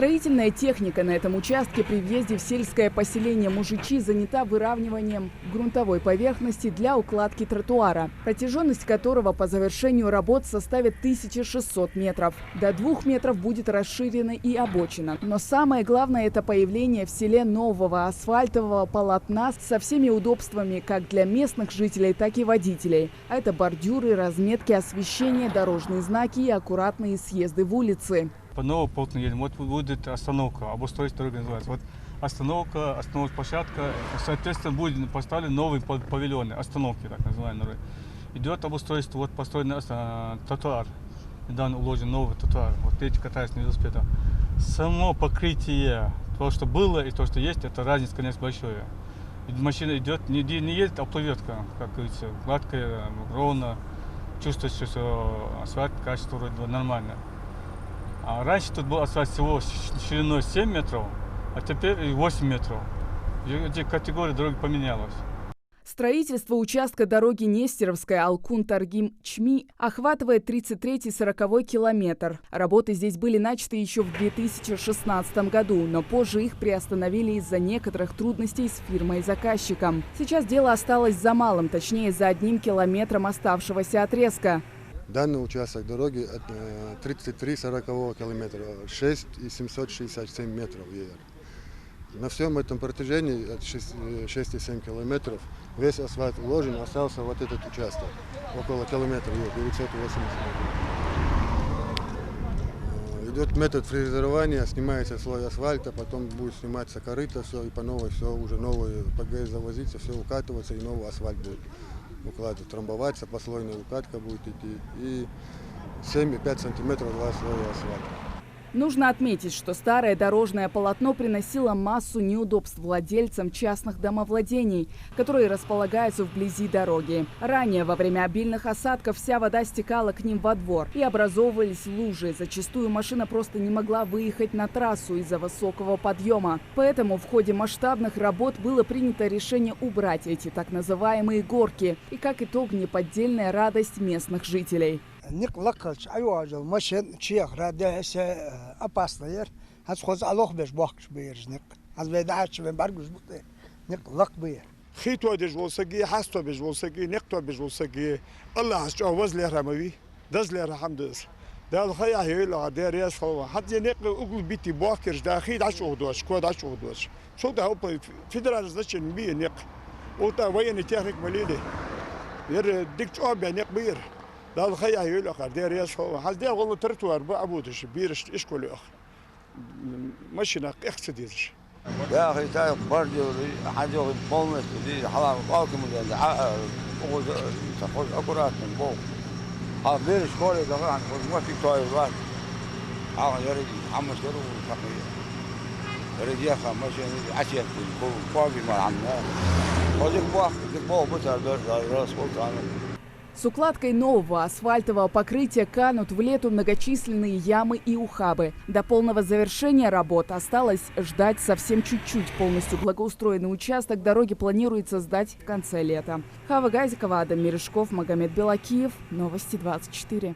Строительная техника на этом участке при въезде в сельское поселение Мужичи занята выравниванием грунтовой поверхности для укладки тротуара, протяженность которого по завершению работ составит 1600 метров. До 2 метров будет расширена и обочина. Но самое главное – это появление в селе нового асфальтового полотна со всеми удобствами как для местных жителей, так и водителей. А это бордюры, разметки, освещение, дорожные знаки и аккуратные съезды в улицы. По новому полотну едем. Вот будет остановка, обустройство дороги называется. Вот остановка, остановочная площадка. Соответственно, будет поставлен новый павильон, остановки, так называемые. Идет обустройство, вот построен тротуар. Недавно уложен новый тротуар. Вот эти катаются на велосипедах. Само покрытие, то, что было и то, что есть, это разница, конечно, большая. Машина идет, не едет, а плывет, как говорится, гладкая, ровно. Чувствуется, что асфальт, качество вроде нормально. А раньше тут был асфальт всего шириной 7 метров, а теперь 8 метров. Эти категории дороги поменялась. Строительство участка дороги Нестеровская Алкун-Таргим-Чми охватывает 33-40 километр. Работы здесь были начаты еще в 2016 году, но позже их приостановили из-за некоторых трудностей с фирмой-заказчиком. Сейчас дело осталось за малым, точнее за 1 километром оставшегося отрезка. Данный участок дороги 33-40 километра, 6,767 метров. На всем этом протяжении от 6,7 километров весь асфальт уложен, остался вот этот участок, около километра, 980 метров. Идет метод фрезерования, снимается слой асфальта, потом будет сниматься корыто, все, и по новой все, уже новый ПГС завозиться, все укатываться, и новый асфальт будет укладывать, трамбоваться, послойная укатка будет идти, и 7,5 сантиметров два слоя асфальта. Нужно отметить, что старое дорожное полотно приносило массу неудобств владельцам частных домовладений, которые располагаются вблизи дороги. Ранее, во время обильных осадков, вся вода стекала к ним во двор и образовывались лужи. Зачастую машина просто не могла выехать на трассу из-за высокого подъема. Поэтому в ходе масштабных работ было принято решение убрать эти так называемые горки. И как итог, неподдельная радость местных жителей. Никлакалч айважал машин чех радиация опасная. Хасхоз алох беш бахш биржник. Азбедач бен баргуш бухте. Никлак бир. خيتو دج وسقي حاستو بج وسقي نقتو بج وسقي الله حسجو وزل رموي دزل الحمد ده الخيا هيلا دير ياس هو حتى نق اقول بيتي باكر داخل عشو دوش كود عشو دوش شو ده هو فيدرال زشن بي نق وتا وين تكنيك مليده ير ديك او بنق بير ده الخيا هيلا دير ياس هو حال ده والله ترتوار بابودش بيرش ايش كل اخ ماشي اقصديش يا أخي تايق برجو حاجة بومت دي حرام قاكم اللي أقول تقول أكورات من فوق هذا شكولي طبعا ما في طائرات يريد عمس كرو فقير يريد يخا ماشي عشية فوقي ما عمنا وجيك بوق بتر راس فوق С укладкой нового асфальтового покрытия канут в лету многочисленные ямы и ухабы. До полного завершения работ осталось ждать совсем чуть-чуть. Полностью благоустроенный участок дороги планируется сдать в конце лета. Хава Газикова, Адам Мережков, Магомед Белакиев. Новости 24.